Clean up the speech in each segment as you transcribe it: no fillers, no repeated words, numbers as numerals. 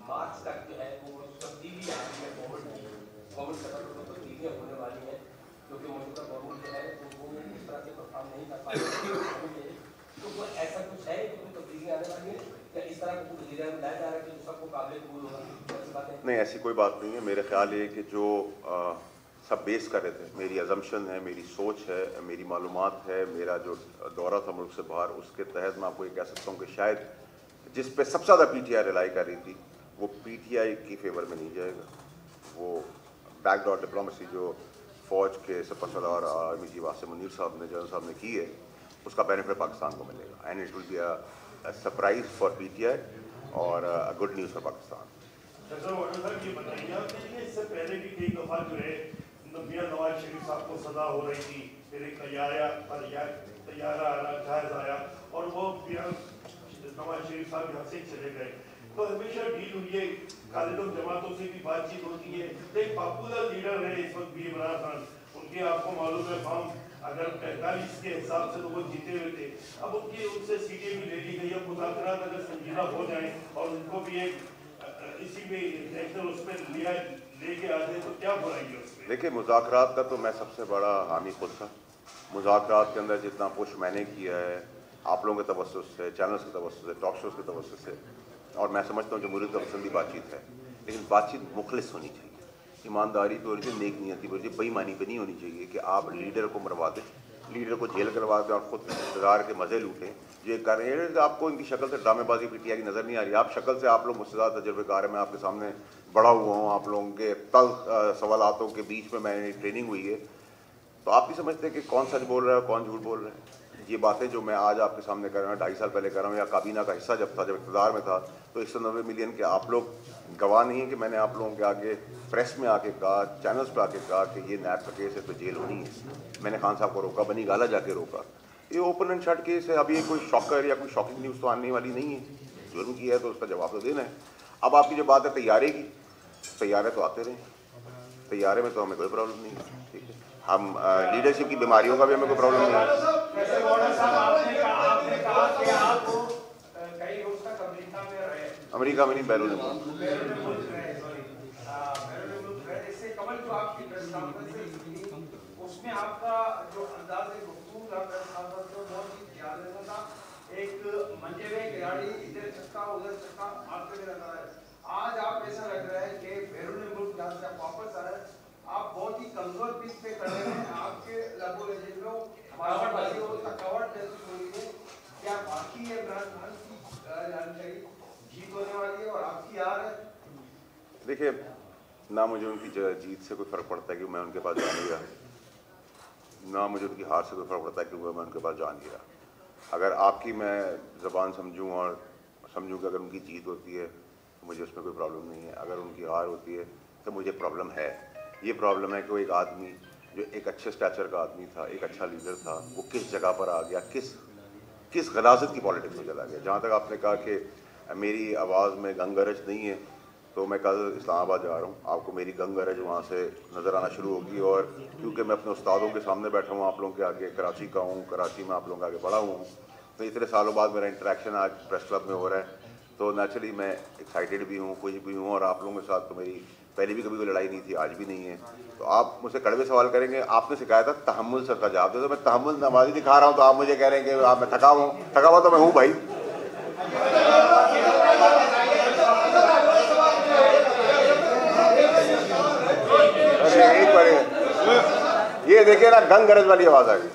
मार्च तक जो है वो तब्दीली आ रही है गवर्नमेंट की, गवर्नमेंट के अंदर तो तब्दीलियाँ होने वाली हैं, क्योंकि मौजूदा गवर्नमेंट जो है वो इस तरह से परफॉर्म नहीं कर पा रही है। तो वो ऐसा कुछ है कि कोई तब्दीलियाँ आने वाली है या इस तरह का कुछ नजरिया में लाया जा रहा है कि सबको काबिल कबूल होगा? नहीं, ऐसी कोई बात नहीं है। मेरे ख्याल ये कि जो सब बेस कर रहे थे, मेरी अजम्पशन है, मेरी सोच है, मेरी मालूमात है, मेरा जो दौरा था मुल्क से बाहर, उसके तहत मैं आपको ये कह सकता हूँ कि शायद जिस पे सबसे ज़्यादा PTI रिलाई कर रही थी वो PTI की फेवर में नहीं जाएगा। वो बैकडोर डिप्लोमेसी जो फ़ौज के सलाहकार आर्मी चीफ आसिम मुनीर साहब ने, जनरल साहब ने की है, उसका बेनिफिट पाकिस्तान को मिलेगा and it will be a surprise for PTI और good news for Pakistan. Sir ये बताइए, इससे पहले भी कई दफ़ा जो है मियां नवाज शरीफ साहब को सजा हो रही थी, फिर एक तैयारा जहाज आया और वो नवाज शरीफ साहब यहाँ से चले गए, तो हमेशा डील हुई है, खालिद जमातों से भी बातचीत होती है। एक पॉपुलर लीडर है इस वक्त भी इमरान खान, उनके आपको मालूम है फॉर्म अगर 45 के हिसाब से तो वो जीते हुए थे, अब उनसे सीटें भी ले ली गई। अब मुज़ाकरात अगर संजीदा हो जाए और उनको भी एक इसी में नेशनल उस पर लेके आ जाए तो क्या बुराई है उसमें? देखिए, मुज़ाकरात का तो मैं सबसे बड़ा हामी खुद था। मुज़ाकरात के अंदर जितना पुश मैंने किया है आप लोगों के तवस्सुस से, चैनल्स के तवस्सुस से, टॉक शोज़ के तवस्सुस से, और मैं समझता हूँ जमहूरियत का पसंदी बातचीत है, लेकिन बातचीत मुखलिस होनी चाहिए, ईमानदारी पे होनी चाहिए, नेक नियति पे होनी चाहिए, बेईमानी पे नहीं होनी चाहिए कि आप लीडर को मरवा दें, लीडर को जेल करवा दें और खुद इंतजार के मज़े लूटें। ये कर रहे हैं, आपको इनकी शक्ल से ड्रामेबाजी PTI की नज़र नहीं आ रही। आप शक्ल से आप लोग मुझसे ज़्यादा तजुर्बेकार है, मैं आपके सामने बड़ा हुआ हूँ, आप लोगों के तल्ख सवालातों के बीच में मैंने ट्रेनिंग हुई है, तो आप भी समझते हैं कि कौन सच बोल रहा है कौन झूठ बोल रहा है। ये बातें जो मैं आज आपके सामने कर रहा हूँ 2.5 साल पहले कर रहा हूँ, या काबीना का हिस्सा जब इक़्तिदार में था, तो 190 मिलियन के आप लोग गवाह नहीं है कि मैंने आप लोगों के आगे प्रेस में आके कहा, चैनल्स पे आके कहा कि ये नैब का केस है तो जेल होनी है। मैंने खान साहब को रोका, बनी गाला जाके रोका। ये ओपन एंड शट केस है। अभी ये कोई शॉकर या कोई शॉकिंग न्यूज़ तो आने वाली नहीं है। जुर्म किया है तो उसका जवाब तो देना है। अब आपकी जो बात है तैयारे की, तैयारे तो आते रहे, तैयारे में तो हमें कोई प्रॉब्लम नहीं है, ठीक है। हम लीडरशिप की बीमारियों का भी हमें कोई प्रॉब्लम नहीं है। अमेरिका में नहीं, बैरून उसमें आपका जो अंदाज है गुफ्तगू का बहुत ही ध्यान देना था। एक मंजे में खिलाड़ी इधर चक्का उधर चक्का मारते हुए रखा है। आज आप ऐसा लग रहा है कि बैरून मुल्क जहाँ से आप वापस आ रहे हैं, आप बहुत ही कमजोर पिच पे कर रहे हैं। आपके लगभग थकावट महसूस हो रही है। क्या बाकी है इमरान खान की जानकारी जीत होने वाली है और आपकी हार है? देखिए, ना मुझे उनकी जीत से कोई फ़र्क पड़ता है कि मैं उनके पास जा नहीं रहा, ना मुझे उनकी हार से कोई फ़र्क पड़ता है क्योंकि मैं उनके पास जा नहीं रहा। अगर आपकी मैं ज़बान समझूँ और समझूँ कि अगर उनकी जीत होती है तो मुझे उसमें कोई प्रॉब्लम नहीं है, अगर उनकी हार होती है तो मुझे प्रॉब्लम है। ये प्रॉब्लम है कि वो एक आदमी जो एक अच्छे स्टैचर का आदमी था, एक अच्छा लीडर था, वो किस जगह पर आ गया, किस गलाजत की पॉलिटिक्स में चला गया। जहाँ तक आपने कहा कि मेरी आवाज़ में गंगरज नहीं है, तो मैं कल इस्लामाबाद जा रहा हूँ, आपको मेरी गंगरज वहाँ से नज़र आना शुरू होगी। और क्योंकि मैं अपने उस्तादों के सामने बैठा हूँ, आप लोगों के आगे, कराची का हूँ, कराची में आप लोगों के आगे पढ़ा हुआ हूँ, तो इतने सालों बाद मेरा इंटरेक्शन आज प्रेस क्लब में हो रहा है, तो नेचुरली मैं एक्साइटेड भी हूँ, खुश भी हूँ। और आप लोगों के साथ तो मेरी पहले भी कभी कोई लड़ाई नहीं थी, आज भी नहीं है। तो आप मुझसे कड़वे सवाल करेंगे, आपने सिखाया था तहम्मुल से का जवाब दे, तो मैं तहम्मुल नमाज़ी दिखा रहा हूँ, तो आप मुझे कह रहे हैं कि आप मैं थका हुआ तो मैं हूँ भाई। एक बार ये देखिए ना, गंग गरज वाली आवाज़ आ गई।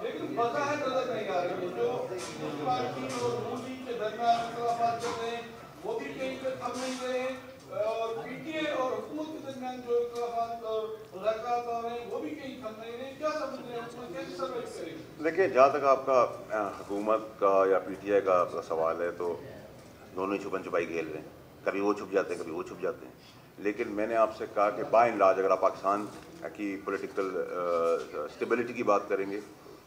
लेकिन मजा है नजर नहीं आ रही है। जो पार्टी और मोदी के दरमियान इख्तिलाफात चल रहे हैं वो भी कहीं पे थम नहीं रहे हैं, और PTI और हुकूमत के दरमियान जो इख्तिलाफात और मुज़ाकरात हो रहे हैं वो भी कहीं थम नहीं रहे। क्या समझ रहे हैं, उसमें कैसे सर्वाइव करेंगे? देखिए, जहाँ तक आपका हुकूमत का या PTI का सवाल है, तो दोनों ही छुपन छुपाई खेल रहे हैं। कभी वो छुप जाते हैं, कभी वो छुप जाते हैं। लेकिन मैंने आपसे कहा कि बाय एंड लार्ज अगर आप पाकिस्तान की पॉलिटिकल स्टेबिलिटी की बात करेंगे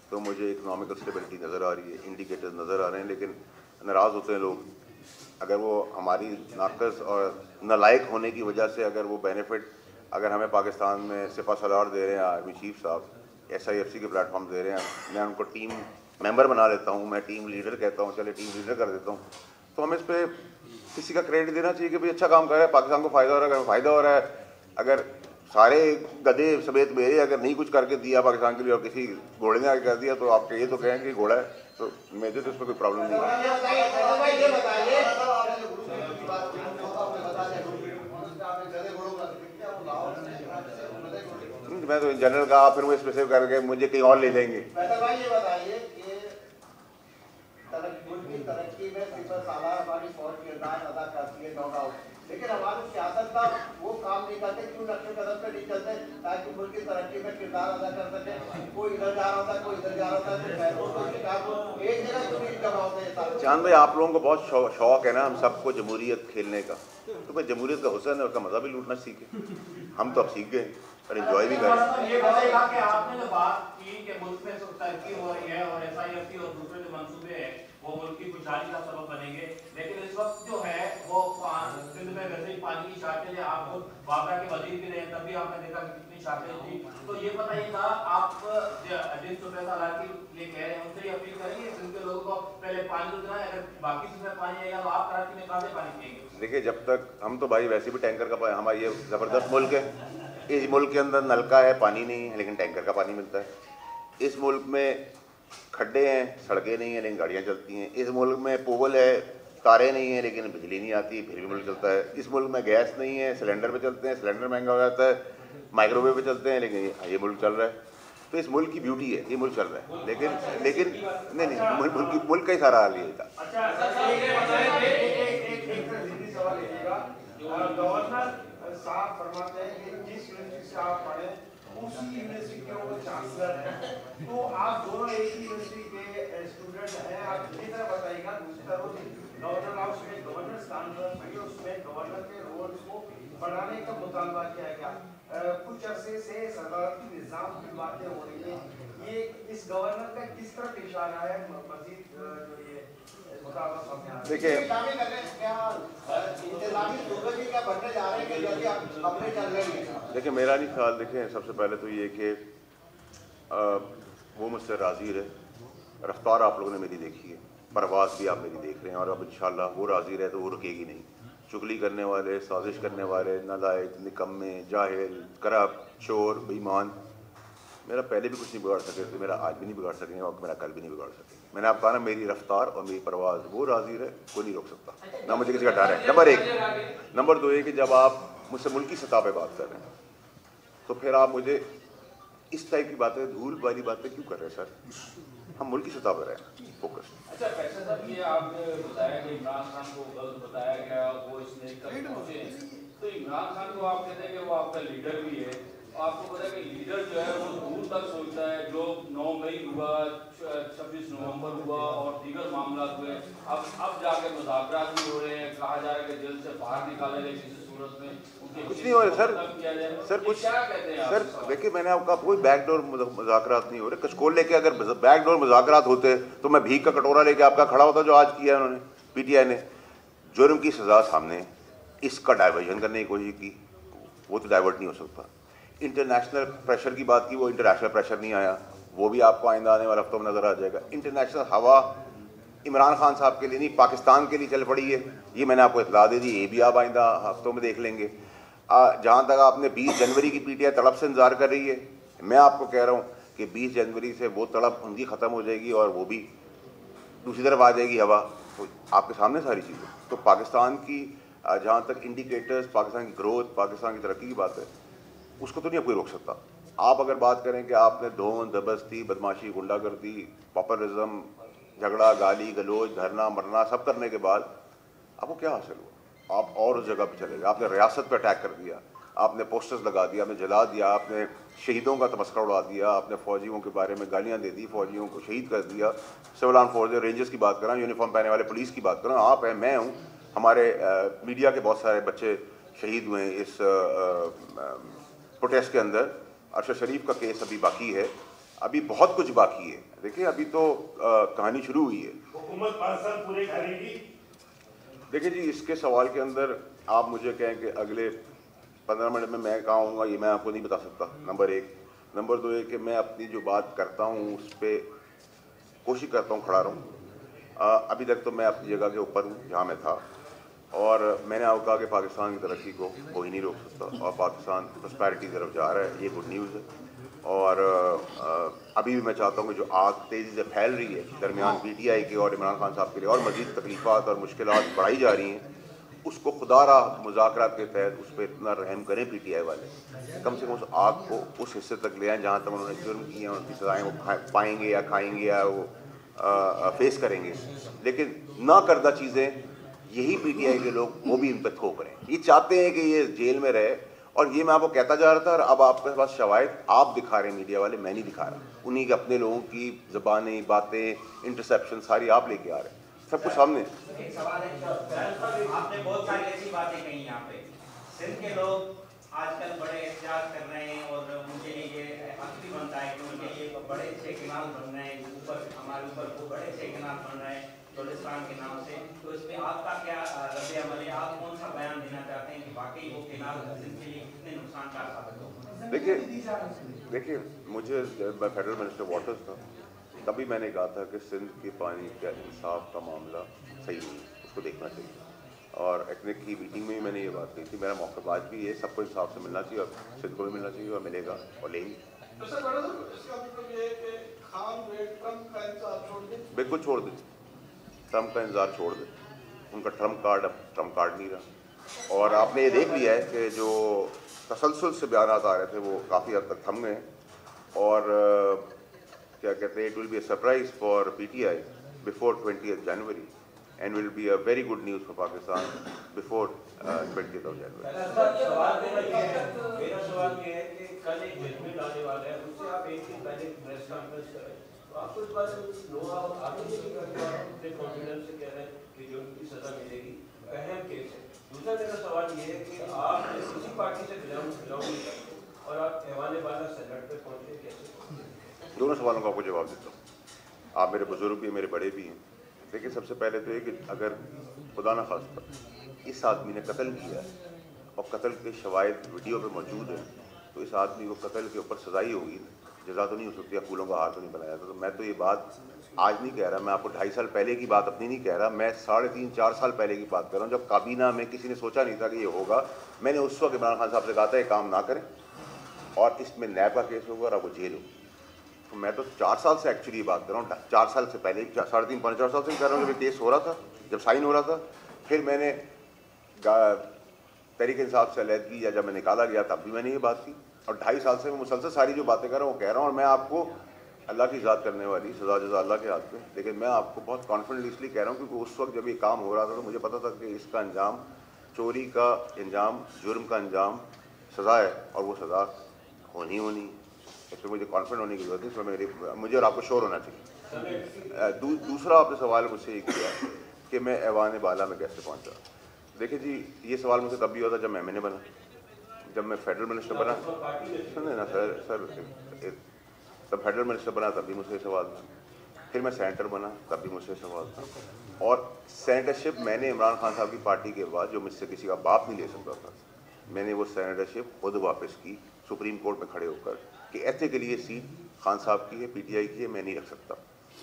तो मुझे इकोनॉमिकल स्टेबिलिटी नज़र आ रही है, इंडिकेटर्स नज़र आ रहे हैं। लेकिन नाराज़ होते हैं लोग, अगर वो हमारी नाकस और नालायक होने की वजह से अगर वो बेनिफिट अगर हमें पाकिस्तान में सिपा सलार दे रहे हैं, आर्मी चीफ साहब SIFC के प्लेटफॉर्म दे रहे हैं, मैं उनको टीम मेंबर बना लेता हूँ, मैं टीम लीडर कहता हूँ, चले टीम लीडर कर देता हूँ, तो हमें इस पर किसी का क्रेडिट देना चाहिए कि भाई अच्छा काम कर रहा है, पाकिस्तान को फ़ायदा हो रहा है। अगर फ़ायदा हो रहा है, अगर सारे गधे समेत मेरे अगर नहीं कुछ करके दिया पाकिस्तान के लिए और किसी घोड़े ने आगे कर दिया, तो आप ये तो कहें कि घोड़ा है, तो मुझे तो इसमें कोई प्रॉब्लम नहीं है। मैं तो इन जनरल कहा, फिर वो स्पेसिफिक करके मुझे कहीं और ले जाएंगे। ये बताइए कि तरक्की में सिपा सालार हमारी फौज किरदार अदा करती है, नो डाउट, लेकिन हमारी सियासत का वो काम नहीं करते, क्यों नक्शे कदम पे नहीं चलते ताकि मुल्क की तरक्की में किरदार अदा कर सके। कोई इधर जा रहा था, कोई इधर जा रहा था, एक जगह क्यों नहीं जमा होते। चांद भाई, आप लोगों को बहुत शौक है ना हम सबको जमहूरियत खेलने का, तो भाई जमहूरियत का हुस्न है, उसका मजा भी लूटना सीखे। हम तो अब सीख गए और एंजॉय भी कर रहे हैं। ये बताइएगा कि आपने जो बात की कि मुल्क में तरक्की हो रही है और SIFC और दूसरे जो मंसूबे हैं वो मुल्क की खुशहाली का सबब बनेंगे, लेकिन इस वक्त जो है वो सिंध में वैसे ही पानी की शार्टेज है। आप बाबरा के वजीर भी रहे, तब भी आपने देखा कि कितनी शार्टेज थी। तो ये बताइएगा, आप जिन सूबे सालार की ये कह रहे हैं उनसे अपील करेंगे सिंध के लोगों को पहले पानी देना है, अगर बाकी सूबे पानी आएगा तो आप कराची में कहाँ से पानी पिएंगे? देखिए, जब तक हम तो भाई वैसे भी टैंकर का, हमारा ये ज़बरदस्त मुल्क है, इस मुल्क के अंदर नलका है, पानी नहीं है, लेकिन टैंकर का पानी मिलता है। इस मुल्क में खड्डे हैं, सड़कें नहीं हैं, लेकिन गाड़ियाँ चलती हैं। इस मुल्क में पोल है, तारें नहीं हैं, लेकिन बिजली नहीं आती, फिर भी मुल्क चलता है। इस मुल्क में गैस नहीं है, सिलेंडर पे चलते हैं, सिलेंडर महंगा हो जाता है, माइक्रोवेव पे चलते हैं, लेकिन ये मुल्क चल रहा है। तो इस मुल्क की ब्यूटी है, ये मुल्क चल रहा है। लेकिन नहीं, मुल्क का ही सारा हाल ये था। गवर्नर साहब फरमाते हैं कि जिस यूनिवर्सिटी से आप पढ़े उसी यूनिवर्सिटी के वो चांसलर हैं, तो आप दोनों एक ही यूनिवर्सिटी के स्टूडेंट हैं। आप इसी तरह बताइएगा। दूसरी तरफ गवर्नर हाउस में गवर्नर स्थान पर उसमें गवर्नर के रोल को बढ़ाने का मुतालबा किया गया। कुछ अरसे से सदारती निज़ाम की बातें हो रही है, ये इस गवर्नर का किस तरफ इशारा है? मजीद जो ये देखिए, देखिए मेरा नहीं ख्याल, देखिए सबसे पहले तो ये कि वो मुझसे राज़ी रहे, रफ्तार आप लोगों ने मेरी देखी है, परवाज़ भी आप मेरी देख रहे हैं, और अब इंशाल्लाह वो राज़ी रहे तो वो रुकेगी नहीं। चुगली करने वाले, साजिश करने वाले, नालायक, निकम्मे, जाहिल, करप्ट, चोर, बेईमान, मेरा पहले भी कुछ नहीं बिगाड़ सके थे, मेरा आज भी नहीं बिगाड़ सकेंगे और मेरा कल भी नहीं बिगाड़ सकेंगे। मैंने आपको कहा ना, मेरी रफ्तार और मेरी परवाज़, वो राज़ी रहे, कोई नहीं रोक सकता, ना मुझे किसी का डर है। नंबर एक। नंबर दो ये कि जब आप मुझसे मुल्की सतह पे बात कर रहे हैं तो फिर आप मुझे इस टाइप की बातें, धूल वाली बातें क्यों कर रहे हैं सर? हम मुल्की सतह पर हैं फोकस। अच्छा फैसल साहब, ये आपने बताया कि इमरान खान को गलत बताया गया, वो इसने कब पहुंचे, तो इमरान खान को आप कहते हैं कि वो आपका लीडर भी है। आपको पता है कि लीडर जो है वो दूर तक सोचता है। जो 9 मई हुआ, 26 नवंबर हुआ और दीगर मामला हुए, अब जाके मुज़ाकरात भी हो रहे हैं, कहा जा रहा है कि जेल से बाहर निकाले गए किसी सूरत में, कुछ नहीं हो रहा सर कुछ क्या कहते हैं सर? देखिए, मैंने आपका कोई बैकडोर मुज़ाकरात नहीं हो रहे। कचकोल लेके अगर बैकडोर मुज़ाकरात होते तो मैं भीख का कटोरा लेके आपका खड़ा होता, जो आज किया उन्होंने PTI ने। जुर्म की सज़ा सामने, इसका डाइवर्जन करने की कोशिश की, वो तो डाइवर्ट नहीं हो सकता। इंटरनेशनल प्रेशर की बात की, वो इंटरनेशनल प्रेशर नहीं आया, वो भी आपको आइंदा आने वाले हफ्तों में नज़र आ जाएगा। इंटरनेशनल हवा इमरान खान साहब के लिए नहीं, पाकिस्तान के लिए चल पड़ी है, ये मैंने आपको इतला दे दी, ये भी आप आइंदा हफ्तों में देख लेंगे। जहाँ तक आपने 20 जनवरी की PTI तड़प से इंतजार कर रही है, मैं आपको कह रहा हूँ कि 20 जनवरी से वो तड़प उनकी ख़त्म हो जाएगी और वो भी दूसरी तरफ आ जाएगी हवा। तो आपके सामने सारी चीज़ें। तो पाकिस्तान की जहाँ तक इंडिकेटर्स, पाकिस्तान की ग्रोथ, पाकिस्तान की तरक्की की बात है, उसको तो नहीं कोई रोक सकता। आप अगर बात करें कि आपने धोन दबस्ती, बदमाशी, गुंडागर्दी, पॉपुलिज्म, झगड़ा, गाली गलोच, धरना मरना सब करने के बाद आपको क्या हासिल हुआ? आप और उस जगह पे चले गए, आपने रियासत पे अटैक कर दिया, आपने पोस्टर्स लगा दिया, आपने जला दिया, आपने शहीदों का तमस्करा उड़ा दिया, आपने फौजियों के बारे में गालियाँ दे दी, फौजियों को शहीद कर दिया। सिविल आर्म फोर्स, रेंजर्स की बात करें, यूनिफॉर्म पहने वाले पुलिस की बात करें, आप हैं, मैं हूँ, हमारे मीडिया के बहुत सारे बच्चे शहीद हुए इस प्रोटेस्ट के अंदर। अरशद शरीफ का केस अभी बाकी है, अभी बहुत कुछ बाकी है। देखिए अभी तो कहानी शुरू हुई है। हुकूमत 5 साल पूरे करेगी। देखिए जी, इसके सवाल के अंदर आप मुझे कहें कि अगले 15 मिनट में मैं कहाँ होऊंगा, ये मैं आपको नहीं बता सकता, नंबर 1। नंबर 2 है कि मैं अपनी जो बात करता हूँ उस पर कोशिश करता हूँ खड़ा रहूँ। अभी तक तो मैं अपनी जगह के ऊपर हूँ जहाँ मैं था, और मैंने आपको कहा कि पाकिस्तान की तरक्की को कोई नहीं रोक सकता, और पाकिस्तान प्रॉस्पेरिटी की तरफ जा रहा है, ये गुड न्यूज़ है। और अभी भी मैं चाहता हूँ कि जो आग तेज़ी से फैल रही है दरमियान PTI के और इमरान खान साहब के लिए, और मज़ीद तकलीफ़ात और मुश्किलात बढ़ाई जा रही हैं, उसको खुदारा मुज़ाकरात के तहत उस पर इतना रहम करें PTI वाले, कम से कम उस आग को उस हिस्से तक ले आएँ जहाँ तक उन्होंने जुर्म किए हैं, उनकी सज़ाएँ वो पाएंगे या खाएंगे या वो फेस करेंगे। लेकिन ना करदा चीज़ें यही PTI के लोग वो भी इन पर थोप रहे हैं। ये चाहते हैं कि ये जेल में रहे, और ये मैं आपको कहता जा रहा था, और अब आपके पास शवाहिद आप दिखा रहे हैं, मीडिया वाले, मैं नहीं दिखा रहा। उन्हीं के अपने लोगों की ज़बानें, बातें, इंटरसेप्शन सारी आप लेके आ रहे हैं, सब कुछ सामने। एक सवाल है, आपने बहुत सारी ऐसी बातें कही यहाँ पे। सिंध के लोग आजकल बड़े एहतियात कर रहे हैं, और उनके लिए ये असली बनता है कि उनके लिए बड़े अच्छे किनाल बन रहे हैं, ऊपर हमारे ऊपर को बड़े अच्छे किनाल बन रहे हैं बलूचिस्तान के नाम से। तो इस पे आपका क्या रद्द अमल है? आप कौन सा बयान देना चाहते हैं कि वाकई वो किनाल सिंध के लिए कितने नुकसान का साबित हो? देखिए मुझे जब मैं फेडरल मिनिस्टर वाटर्स था तभी मैंने कहा था कि सिंध के पानी का इंसाफ का मामला सही नहीं है, उसको देखना चाहिए। और एटनेक की मीटिंग में भी मैंने ये बात कही थी। मेरा मौका आज भी ये सबको इंसाफ से मिलना चाहिए, और सिंध को भी मिलना चाहिए, और मिलेगा और लेंगे। तो सर बड़ा सर इसका मतलब ये है कि खान वे ट्रम्प का इंतजार छोड़ दें? बिल्कुल छोड़ दें, ट्रम्प का इंतजार छोड़ दें। उनका ट्रम्प कार्ड अब ट्रम्प कार्ड नहीं रहा। और आपने ये देख लिया है कि जो तसलसल से बयानात आ रहे थे वो काफ़ी हद तक थम गए। और क्या कहते हैं, it will be a surprise for PTI before 20th January, and will be a very good news for Pakistan before 20th of January. मेरा सवाल ये है कि कल एक जजमेंट आने वाला है, उससे आप एक दिन पहले प्रेस कॉन्फ्रेंस करें, तो आपको इस बारे में लोग आगे नहीं करते, अपने कॉन्फिडेंस से कह रहे हैं कि जो उनकी सजा मिलेगी अहम केस है। दूसरा मेरा सवाल ये है कि आप किसी पार्टी से बिलोंग नहीं करते और आप ऐवान बाला सेनेट पे पहुंचे कैसे? दोनों सवालों का आपको जवाब देता हूँ। आप मेरे बुजुर्ग भी, मेरे बड़े भी हैं। देखिए सबसे पहले तो ये कि अगर खुदा न खास्ता इस आदमी ने कत्ल किया और कत्ल के शवाहिद वीडियो पे मौजूद है, तो इस आदमी को कत्ल के ऊपर सजा ही होगी, जज़ा तो नहीं हो सकती, फूलों का हार तो नहीं बनाया था। तो मैं तो ये बात आज नहीं कह रहा, मैं आपको 2.5 साल पहले की बात अपनी नहीं कह रहा, मैं 3.5-4 साल पहले की बात कर रहा हूँ, जब काबीना में किसी ने सोचा नहीं था कि ये होगा। मैंने उस वक्त इमरान खान साहब से कहा था ये काम ना करें, और इसमें नैब का केस होगा और आपको जेल होगी। तो मैं तो 4 साल से एक्चुअली ये बात कर रहा हूँ, 4 साल से पहले, 3.5-4 साल से कर रहा हूँ, जब केस हो रहा था, जब साइन हो रहा था। फिर मैंने तहरीक इंसाफ से अलहदगी या जब मैं निकाला गया तब भी मैंने ये बात की, और 2.5 साल से मैं मुसलसल सारी जो बातें कर रहा हूँ वो कह रहा हूँ। और मैं आपको अल्लाह की ज़ात करने वाली सज़ा जज़ा अल्लाह के हाथ में, लेकिन मैं आपको बहुत कॉन्फिडेंट इसलिए कह रहा हूँ क्योंकि उस वक्त जब ये काम हो रहा था तो मुझे पता था कि इसका अंजाम, चोरी का अंजाम, जुर्म का अंजाम सज़ा है, और वो सज़ा होनी है। इसमें मुझे कॉन्फिडेंट होने की जरूरत है, इसमें मुझे और आपको श्योर होना चाहिए। दूसरा आपने सवाल मुझसे ये किया कि मैं ऐवान बाला में कैसे पहुंचा। देखिए जी, ये सवाल मुझसे तब भी होता जब मैं MNA बना, जब मैं फेडरल मिनिस्टर बना, सुनिए ना सर, तब फेडरल मिनिस्टर बना तब भी मुझसे सवाल था, फिर मैं सेनेटर बना तब भी मुझसे सवाल था, और सेनेटरशिप मैंने इमरान खान साहब की पार्टी के बाद जो मुझसे किसी का बाप नहीं ले सकता था, मैंने वो सेनेटरशिप खुद वापस की सुप्रीम कोर्ट में खड़े होकर कि एथिकली ये सीट खान साहब की है, PTI की है, मैं नहीं रख सकता,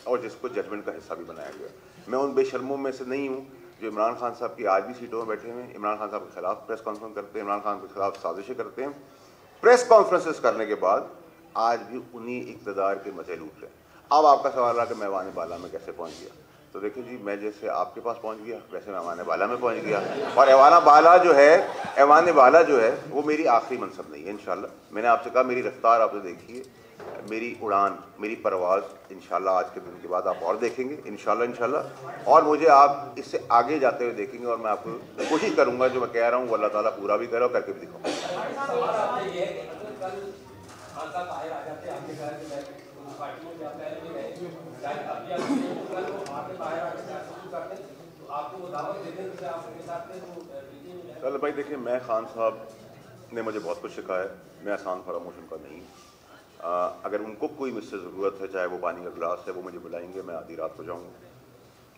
और जिसको जजमेंट का हिस्सा भी बनाया गया। मैं उन बेशर्मों में से नहीं हूँ जो इमरान खान साहब की आज भी सीटों में बैठे हुए हैं, इमरान खान साहब के खिलाफ प्रेस कॉन्फ्रेंस करते हैं, इमरान खान के खिलाफ साजिशें करते हैं, प्रेस कॉन्फ्रेंसेस करने के बाद आज भी उन्हीं इक़्तिदार के मजे लूट रहे हैं। अब आपका सवाल रहा कि मैं ऐवान बाला में कैसे पहुँच गया, तो देखिए जी, मैं जैसे आपके पास पहुँच गया वैसे मैं ऐवान बाला में पहुँच गया, और ऐवान बाला जो है वो मेरी आखिरी मनसब नहीं है। इंशाल्लाह मैंने आपसे कहा मेरी रफ्तार आपने देखी है, मेरी उड़ान, मेरी परवाज़ इंशाल्लाह आज के दिन के बाद आप और देखेंगे इंशाल्लाह, और मुझे आप इससे आगे जाते हुए देखेंगे, और मैं आपको कोशिश करूँगा जो मैं कह रहा हूँ वो अल्लाह ताला पूरा भी करे और करके भी चल भाई देखिए, मैं खान साहब ने मुझे बहुत कुछ सिखाया है, मैं आसान फरामोश उनका नहीं। अगर उनको कोई मुझसे ज़रूरत है, चाहे वो पानी का गिलास है, वो मुझे बुलाएंगे, मैं आधी रात को जाऊँगा।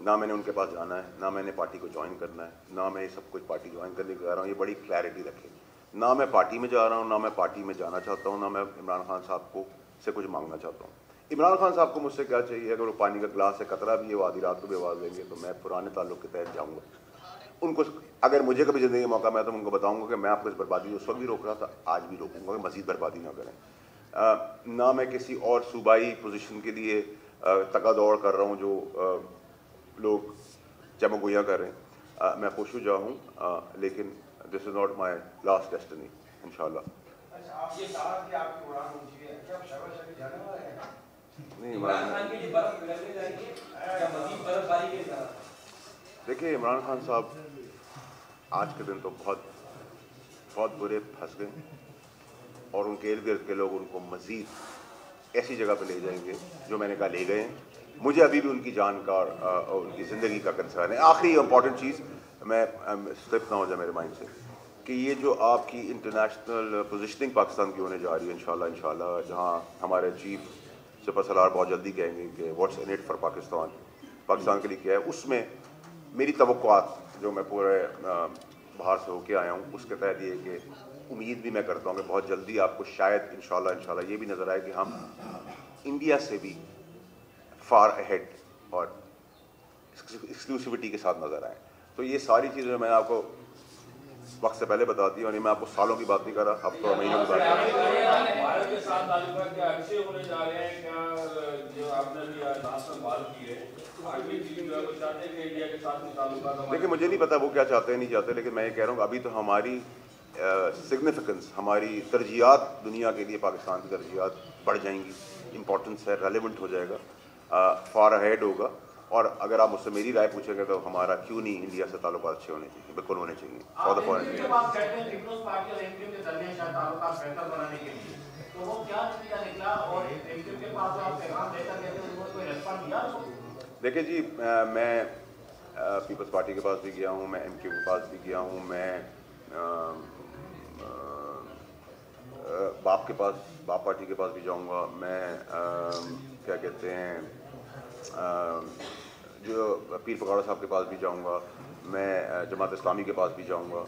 ना मैंने उनके पास जाना है, ना मैंने पार्टी को ज्वाइन करना है, ना मैं ये सब कुछ पार्टी ज्वाइन करने को जा रहा हूँ। ये बड़ी क्लैरिटी रखें, ना मैं पार्टी में जा रहा हूँ, ना मैं पार्टी में जाना चाहता हूँ, ना मैं इमरान खान साहब को से कुछ मांगना चाहता हूँ। इमरान खान साहब को मुझसे क्या चाहिए? अगर वो पानी का गिलास है, कतरा भी है, वो आधी रात को भी आवाज़ देंगे तो मैं पुराने ताल्लुक़ के तहत जाऊँगा। उनको अगर मुझे कभी ज़िंदगी मौका मैं तो उनको बताऊँगा कि मैं आपको इस बर्बादी उस वक्त भी रोक रहा था, आज भी रोकूँगा कि मज़ीद बर्बादी ना करें। ना मैं किसी और सूबाई पोजीशन के लिए तका दौड़ कर रहा हूँ जो लोग चमगोइयाँ कर रहे हैं। मैं खुशुजा हूँ, लेकिन this is not my last destiny इंशाल्लाह। अच्छा, आप ये कहा कि आपकी उड़ान ऊंची है, क्या आप शहबाज शरीफ जाने वाले हैं? नहीं, इमरान खान की बर्फ पिघलने जाएगी क्या मज़ीद बर्फबारी के साथ? देखिए, इमरान खान साहब आज के दिन तो बहुत बुरे फंस गए और उनके इर्द गिर्द के लोग उनको मज़ीद ऐसी जगह पे ले जाएंगे जो मैंने कहा ले गए हैं। मुझे अभी भी उनकी जान का और उनकी ज़िंदगी का कंसर्न है। आखिरी इंपॉर्टेंट चीज़ मैं स्लिप ना हो जाए मेरे माइंड से कि ये जो आपकी इंटरनेशनल पोजीशनिंग पाकिस्तान की होने जा रही है इंशाल्लाह, जहाँ हमारे चीफ सुपर सलार बहुत जल्दी कहेंगे कि what's in it for Pakistan के लिए क्या है, उसमें मेरी तवक्कुआत जो मैं पूरे बाहर से होके आया हूँ उसके तहत ये कि उम्मीद भी मैं करता हूँ कि बहुत जल्दी आपको शायद इंशाल्लाह ये भी नज़र आए कि हम इंडिया से भी फार अहेड और एक्सक्लूसिविटी के साथ नज़र आए। तो ये सारी चीज़ें मैं आपको वक्त से पहले बताती हूँ, और मैं आपको सालों की बात नहीं कर रहा, हफ्तों महीनों की बात कर रहा हूँ। भारत के साथ ताल्लुकात क्या अच्छे होने जा रहे हैं क्या? जो आपने भी नाश्ता बात की है, आगे भी जो है वो चाहते हैं कि इंडिया के साथ भी ताल्लुकात। देखिए, मुझे नहीं पता वो क्या चाहते हैं नहीं चाहते, लेकिन मैं ये कह रहा हूँ अभी तो हमारी सिग्निफिकेंस, हमारी तरजीहात दुनिया के लिए पाकिस्तान की तरजीहात बढ़ जाएंगी, इम्पोर्टेंस है, रेलेवेंट हो जाएगा, फार अहेड होगा। और अगर आप मुझसे मेरी राय पूछेंगे तो हमारा क्यों नहीं इंडिया से ताल्लुकात अच्छे होने चाहिए, बिल्कुल होने चाहिए। फॉर द फॉरेन देखिए जी, मैं पीपल्स पार्टी के पास भी गया हूँ, मैं MQ के पास भी गया हूँ, मैं बाप पार्टी के पास भी जाऊँगा, मैं क्या कहते हैं जो पीर फगवाड़ा साहब के पास भी जाऊँगा, मैं जमात इस्लामी के पास भी जाऊँगा,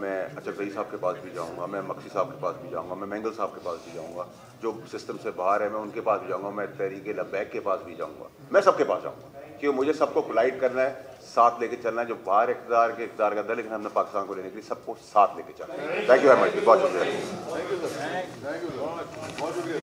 मैं अचक रई साहब के पास भी जाऊँगा, मैं मक्सी साहब के पास भी जाऊँगा, मैं मैंगल साहब के पास भी जाऊँगा, जो सिस्टम से बाहर है मैं उनके पास भी जाऊँगा, मैं तहरीक लब्बैक के पास भी जाऊँगा, मैं सबके पास जाऊँगा, क्योंकि मुझे सबको कोलाइड करना है, साथ लेके चलना है। जो बाहर इक़्तिदार का दल है, लेकिन हमने पाकिस्तान को लेने के लिए सबको साथ लेके चलना है। थैंक यू वेरी मच, बहुत शुक्रिया।